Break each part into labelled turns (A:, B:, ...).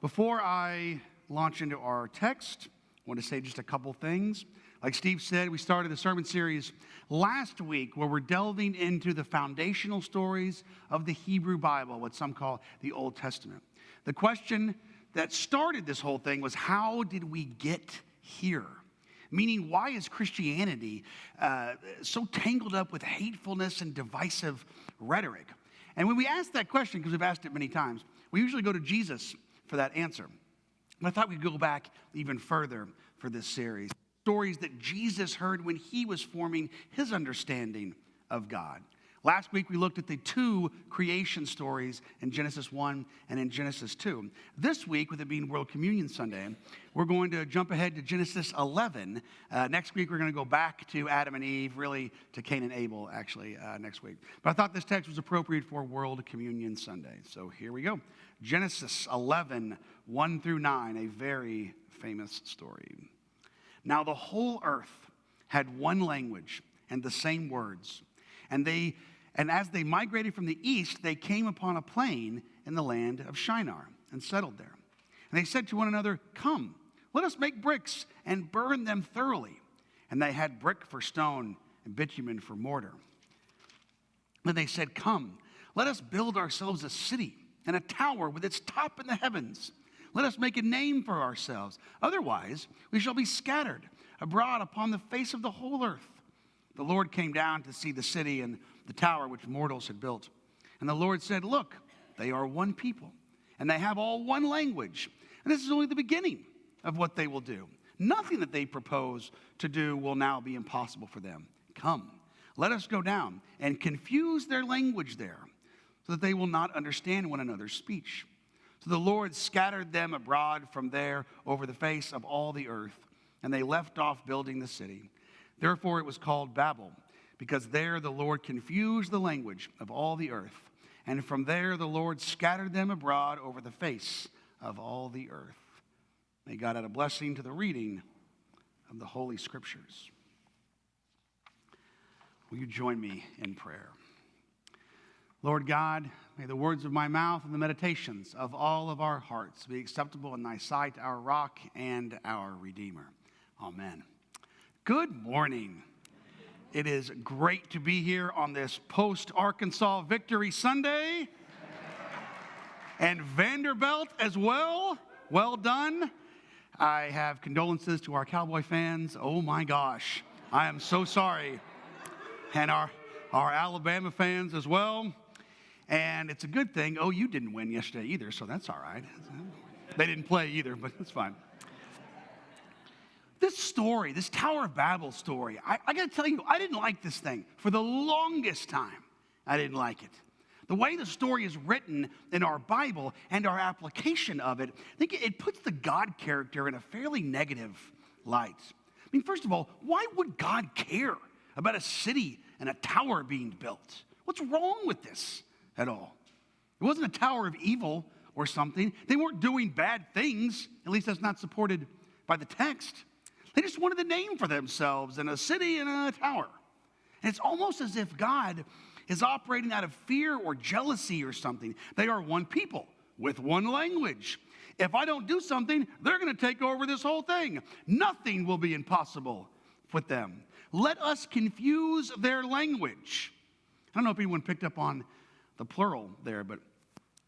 A: Before I launch into our text, I want to say just a couple things. Like Steve said, we started the sermon series last week where we're delving into the foundational stories of the Hebrew Bible, what some call the Old Testament. The question that started this whole thing was, how did we get here? Meaning, why is Christianity so tangled up with hatefulness and divisive rhetoric? And when we ask that question, because we've asked it many times, we usually go to Jesus for that answer. But I thought we'd go back even further for this series. Stories that Jesus heard when he was forming his understanding of God. Last week, we looked at the two creation stories in Genesis 1 and in Genesis 2. This week, with it being World Communion Sunday, we're going to jump ahead to Genesis 11. Next week, we're going to go back to Adam and Eve, really to Cain and Abel, actually, next week. But I thought this text was appropriate for World Communion Sunday. So here we go. Genesis 11, 1 through 9, a very famous story. Now the whole earth had one language and the same words. And as they migrated from the east, they came upon a plain in the land of Shinar and settled there. And they said to one another, "Come, let us make bricks and burn them thoroughly." And they had brick for stone and bitumen for mortar. Then they said, "Come, let us build ourselves a city and a tower with its top in the heavens. Let us make a name for ourselves. Otherwise, we shall be scattered abroad upon the face of the whole earth." The Lord came down to see the city and the tower which mortals had built. And the Lord said, "Look, they are one people, and they have all one language. And this is only the beginning of what they will do. Nothing that they propose to do will now be impossible for them. Come, let us go down and confuse their language there, so that they will not understand one another's speech." So the Lord scattered them abroad from there over the face of all the earth, and they left off building the city. Therefore it was called Babel, because there the Lord confused the language of all the earth. And from there the Lord scattered them abroad over the face of all the earth. May God add a blessing to the reading of the Holy Scriptures. Will you join me in prayer? Lord God, may the words of my mouth and the meditations of all of our hearts be acceptable in thy sight, our rock and our Redeemer. Amen. Good morning. It is great to be here on this post-Arkansas Victory Sunday. And Vanderbilt as well. Well done. I have condolences to our Cowboy fans. Oh my gosh. I am so sorry. And our Alabama fans as well. And it's a good thing. Oh, you didn't win yesterday either, so that's all right. They didn't play either, but it's fine. This story, this Tower of Babel story, I got to tell you, I didn't like this thing. For the longest time, I didn't like it. The way the story is written in our Bible and our application of it, I think it puts the God character in a fairly negative light. I mean, first of all, why would God care about a city and a tower being built? What's wrong with this at all? It wasn't a tower of evil or something. They weren't doing bad things. At least that's not supported by the text. They just wanted a name for themselves and a city and a tower. And it's almost as if God is operating out of fear or jealousy or something. They are one people with one language. If I don't do something, they're going to take over this whole thing. Nothing will be impossible with them. Let us confuse their language. I don't know if anyone picked up on the plural there, but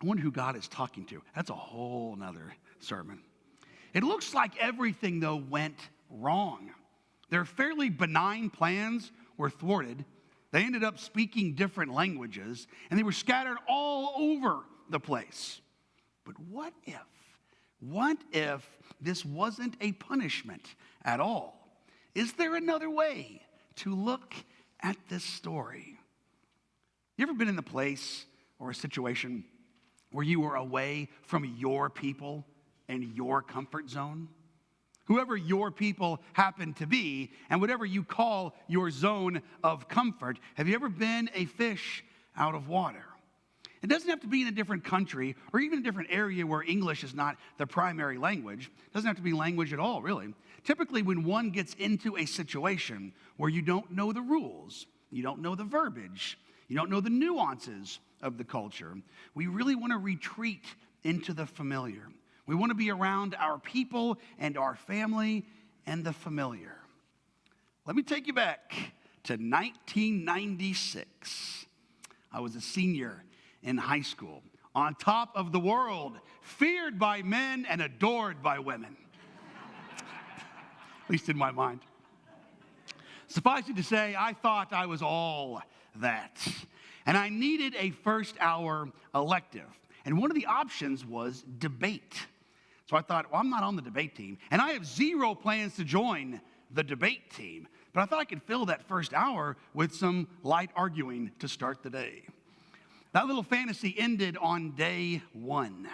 A: I wonder who God is talking to. That's a whole nother sermon. It looks like everything, though, went wrong. Their fairly benign plans were thwarted. They ended up speaking different languages, and they were scattered all over the place. But what if this wasn't a punishment at all? Is there another way to look at this story? You ever been in a place or a situation where you were away from your people and your comfort zone? Whoever your people happen to be, and whatever you call your zone of comfort, have you ever been a fish out of water? It doesn't have to be in a different country or even a different area where English is not the primary language. It doesn't have to be language at all, really. Typically, when one gets into a situation where you don't know the rules, you don't know the verbiage, you don't know the nuances of the culture, we really want to retreat into the familiar. We want to be around our people and our family and the familiar. Let me take you back to 1996. I was a senior in high school, on top of the world, feared by men and adored by women. At least in my mind. Suffice it to say, I thought I was all that. And I needed a first-hour elective. And one of the options was debate. So I thought, well, I'm not on the debate team. And I have zero plans to join the debate team. But I thought I could fill that first hour with some light arguing to start the day. That little fantasy ended on day one.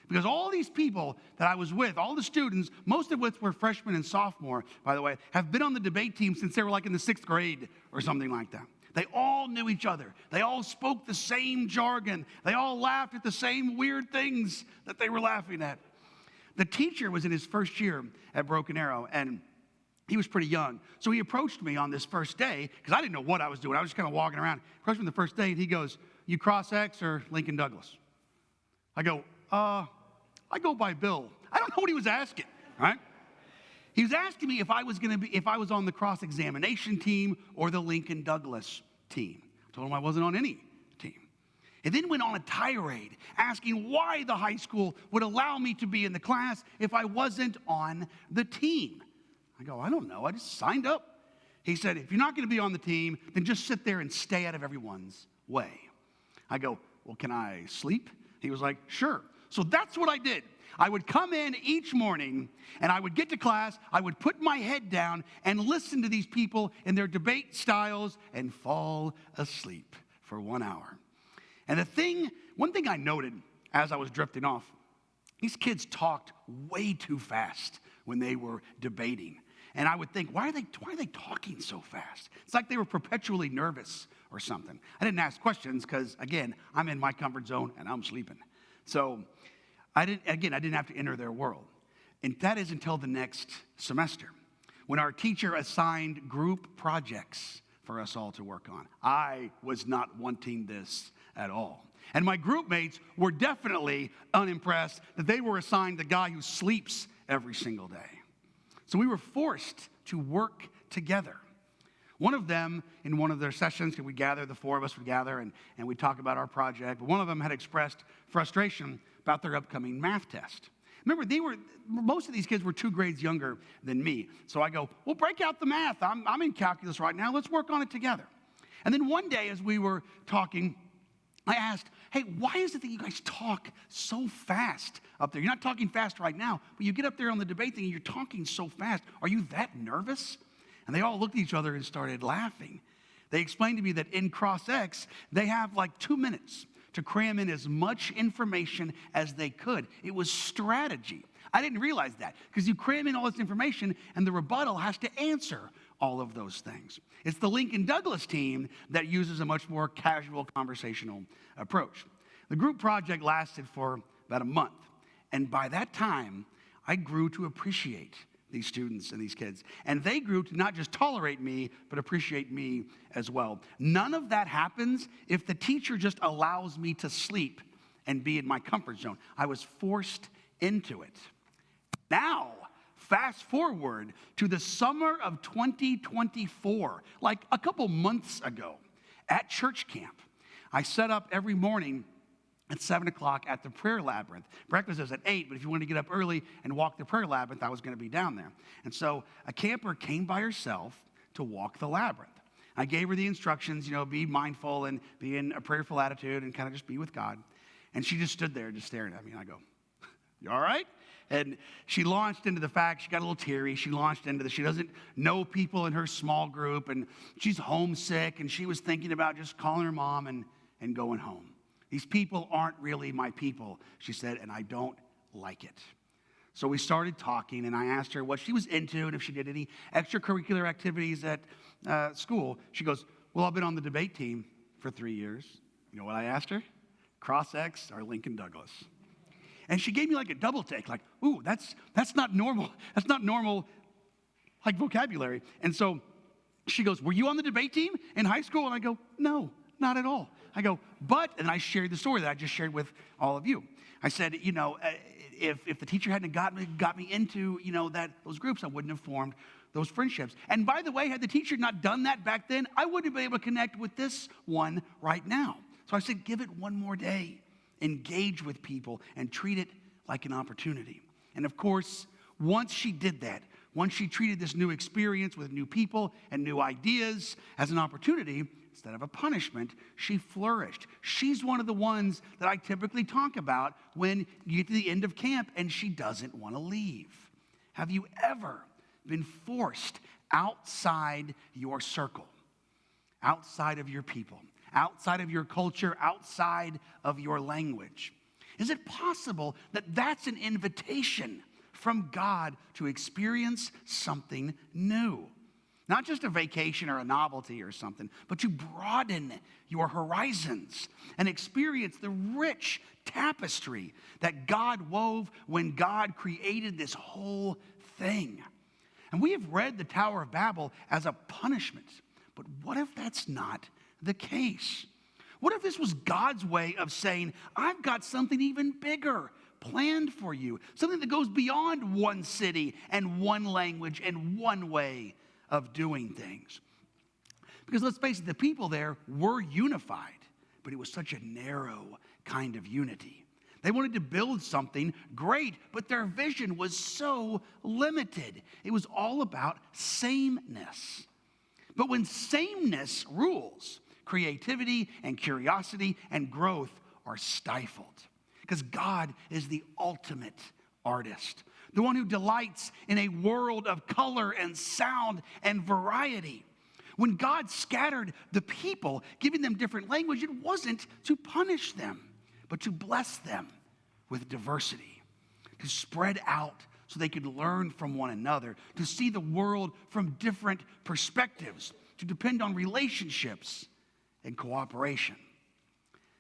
A: Because all these people that I was with, all the students, most of which were freshmen and sophomore, by the way, have been on the debate team since they were like in the 6th grade or something like that. They all knew each other. They all spoke the same jargon. They all laughed at the same weird things that they were laughing at. The teacher was in his first year at Broken Arrow, and he was pretty young. So he approached me on this first day, because I didn't know what I was doing. I was just kind of walking around. He approached me the first day, and he goes, "You cross X or Lincoln Douglas?" I go, I go by Bill. I don't know what he was asking, right? He was asking me if I was on the cross-examination team or the Lincoln Douglas team. I told him I wasn't on any team. It then went on a tirade asking why the high school would allow me to be in the class if I wasn't on the team. I go, I don't know. I just signed up. He said, if you're not going to be on the team, then just sit there and stay out of everyone's way. I go, well, can I sleep? He was like, sure. So that's what I did. I would come in each morning, and I would get to class, I would put my head down and listen to these people in their debate styles and fall asleep for 1 hour. And one thing I noted as I was drifting off, these kids talked way too fast when they were debating. And I would think, why are they talking so fast? It's like they were perpetually nervous or something. I didn't ask questions because, again, I'm in my comfort zone and I'm sleeping. So I didn't have to enter their world. And that is until the next semester, when our teacher assigned group projects for us all to work on. I was not wanting this at all. And my group mates were definitely unimpressed that they were assigned the guy who sleeps every single day. So we were forced to work together. One of them, in one of their sessions, the four of us would gather and we'd talk about our project. But one of them had expressed frustration about their upcoming math test. Remember, most of these kids were 2 grades younger than me. So I go, well, break out the math. I'm in calculus right now. Let's work on it together. And then one day as we were talking, I asked, hey, why is it that you guys talk so fast up there? You're not talking fast right now, but you get up there on the debate thing and you're talking so fast. Are you that nervous? And they all looked at each other and started laughing. They explained to me that in Cross X, they have like 2 minutes to cram in as much information as they could. It was strategy. I didn't realize that because you cram in all this information and the rebuttal has to answer all of those things. It's the Lincoln Douglas team that uses a much more casual conversational approach. The group project lasted for about a month. And by that time, I grew to appreciate these students and these kids. And they grew to not just tolerate me, but appreciate me as well. None of that happens if the teacher just allows me to sleep and be in my comfort zone. I was forced into it. Now, fast forward to the summer of 2024, like a couple months ago, at church camp. I set up every morning at 7 o'clock at the prayer labyrinth. Breakfast is at 8, but if you want to get up early and walk the prayer labyrinth, I was going to be down there. And so a camper came by herself to walk the labyrinth. I gave her the instructions, be mindful and be in a prayerful attitude and kind of just be with God. And she just stood there just staring at me. And I go, you all right? And she launched into the fact, she got a little teary. She launched into she doesn't know people in her small group, and she's homesick, and she was thinking about just calling her mom and going home. These people aren't really my people, she said, and I don't like it. So we started talking, and I asked her what she was into and if she did any extracurricular activities at school. She goes, well, I've been on the debate team for 3 years. You know what I asked her? Cross X or Lincoln Douglas. And she gave me like a double take, like, ooh, that's not normal. That's not normal, like, vocabulary. And so she goes, were you on the debate team in high school? And I go, no, not at all. I go, and I shared the story that I just shared with all of you. I said, if the teacher hadn't got me into, those groups, I wouldn't have formed those friendships. And by the way, had the teacher not done that back then, I wouldn't have been able to connect with this one right now. So I said, give it one more day. Engage with people and treat it like an opportunity. And of course, once she did that, once she treated this new experience with new people and new ideas as an opportunity, instead of a punishment, she flourished. She's one of the ones that I typically talk about when you get to the end of camp and she doesn't want to leave. Have you ever been forced outside your circle, outside of your people, outside of your culture, outside of your language? Is it possible that that's an invitation from God to experience something new? Not just a vacation or a novelty or something, but to broaden your horizons and experience the rich tapestry that God wove when God created this whole thing. And we have read the Tower of Babel as a punishment, but what if that's not the case? What if this was God's way of saying, I've got something even bigger planned for you, something that goes beyond one city and one language and one way of doing things? Because let's face it, the people there were unified, but it was such a narrow kind of unity. They wanted to build something great, but their vision was so limited. It was all about sameness. But when sameness rules, creativity and curiosity and growth are stifled. Because God is the ultimate artist, the one who delights in a world of color and sound and variety. When God scattered the people, giving them different language, it wasn't to punish them, but to bless them with diversity, to spread out so they could learn from one another, to see the world from different perspectives, to depend on relationships and cooperation.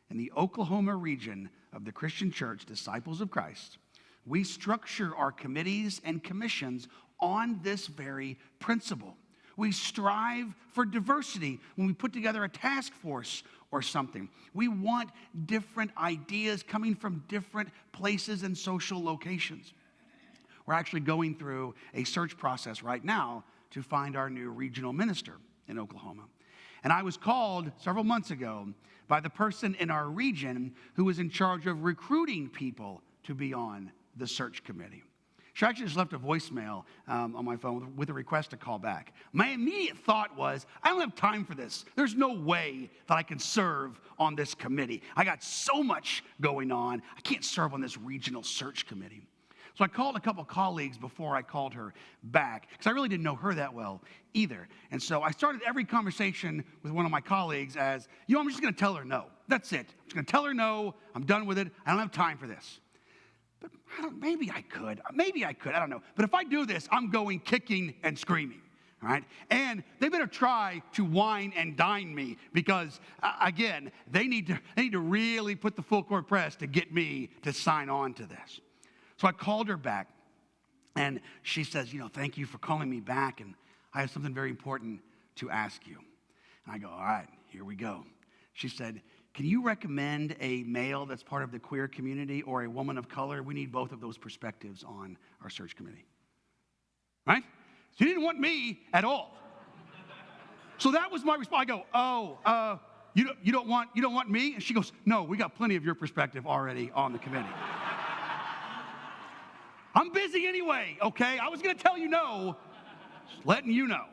A: In the Oklahoma region of the Christian Church, Disciples of Christ, we structure our committees and commissions on this very principle. We strive for diversity when we put together a task force or something. We want different ideas coming from different places and social locations. We're actually going through a search process right now to find our new regional minister in Oklahoma. And I was called several months ago by the person in our region who was in charge of recruiting people to be on the search committee. She actually just left a voicemail on my phone with a request to call back. My immediate thought was, I don't have time for this. There's no way that I can serve on this committee. I got so much going on. I can't serve on this regional search committee. So I called a couple colleagues before I called her back, because I really didn't know her that well either. And so I started every conversation with one of my colleagues as, I'm just going to tell her no. That's it. I'm just going to tell her no. I'm done with it. I don't have time for this. But maybe I could. I don't know. But if I do this, I'm going kicking and screaming. All right? And they better try to wine and dine me because, again, they need to really put the full court press to get me to sign on to this. So I called her back, and she says, thank you for calling me back, and I have something very important to ask you. And I go, all right, here we go. She said, can you recommend a male that's part of the queer community or a woman of color? We need both of those perspectives on our search committee. Right? She didn't want me at all. So that was my response. I go, you don't want me? And she goes, no, we got plenty of your perspective already on the committee. I'm busy anyway, okay? I was going to tell you no, just letting you know.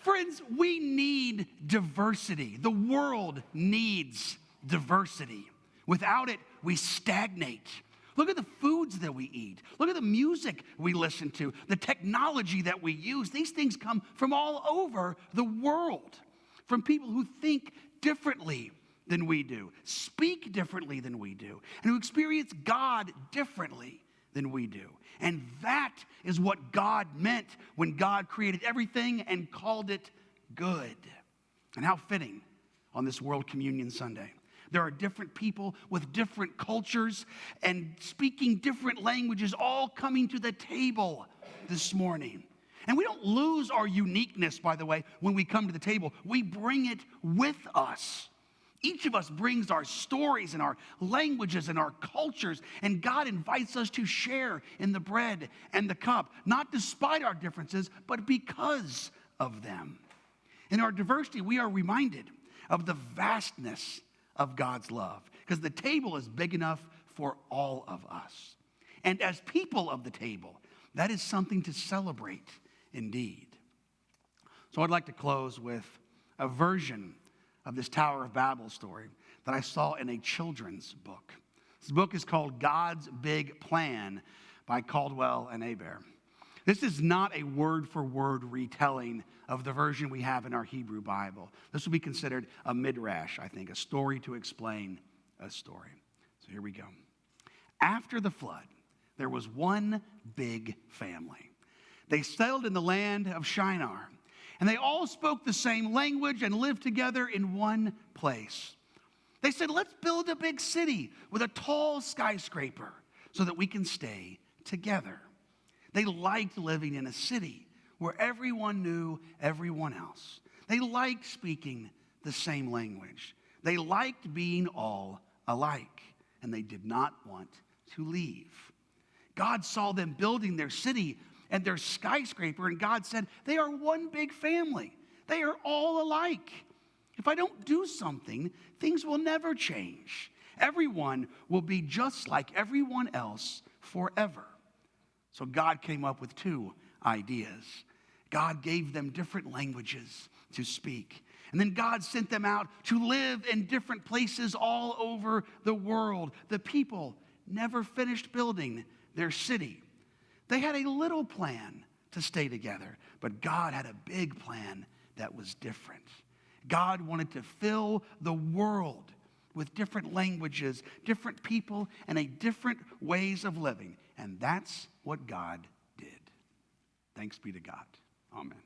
A: Friends, we need diversity. The world needs diversity. Without it, we stagnate. Look at the foods that we eat. Look at the music we listen to, the technology that we use. These things come from all over the world, from people who think differently than we do, speak differently than we do, and who experience God differently than we do. And that is what God meant when God created everything and called it good. And how fitting on this World Communion Sunday. There are different people with different cultures and speaking different languages all coming to the table this morning. And we don't lose our uniqueness, by the way, when we come to the table. We bring it with us. Each of us brings our stories and our languages and our cultures, and God invites us to share in the bread and the cup, not despite our differences, but because of them. In our diversity, we are reminded of the vastness of God's love, because the table is big enough for all of us. And as people of the table, that is something to celebrate indeed. So I'd like to close with a version of this Tower of Babel story that I saw in a children's book. This book is called God's Big Plan by Caldwell and Aber. This is not a word-for-word retelling of the version we have in our Hebrew Bible. This would be considered a midrash, I think, a story to explain a story. So here we go. After the flood, there was one big family. They settled in the land of Shinar, and they all spoke the same language and lived together in one place. They said, let's build a big city with a tall skyscraper so that we can stay together. They liked living in a city where everyone knew everyone else. They liked speaking the same language. They liked being all alike, and they did not want to leave. God saw them building their city and their skyscraper, and God said, they are one big family. They are all alike. If I don't do something, things will never change. Everyone will be just like everyone else forever. So God came up with two ideas. God gave them different languages to speak. And then God sent them out to live in different places all over the world. The people never finished building their city. They had a little plan to stay together, but God had a big plan that was different. God wanted to fill the world with different languages, different people, and a different ways of living. And that's what God did. Thanks be to God. Amen.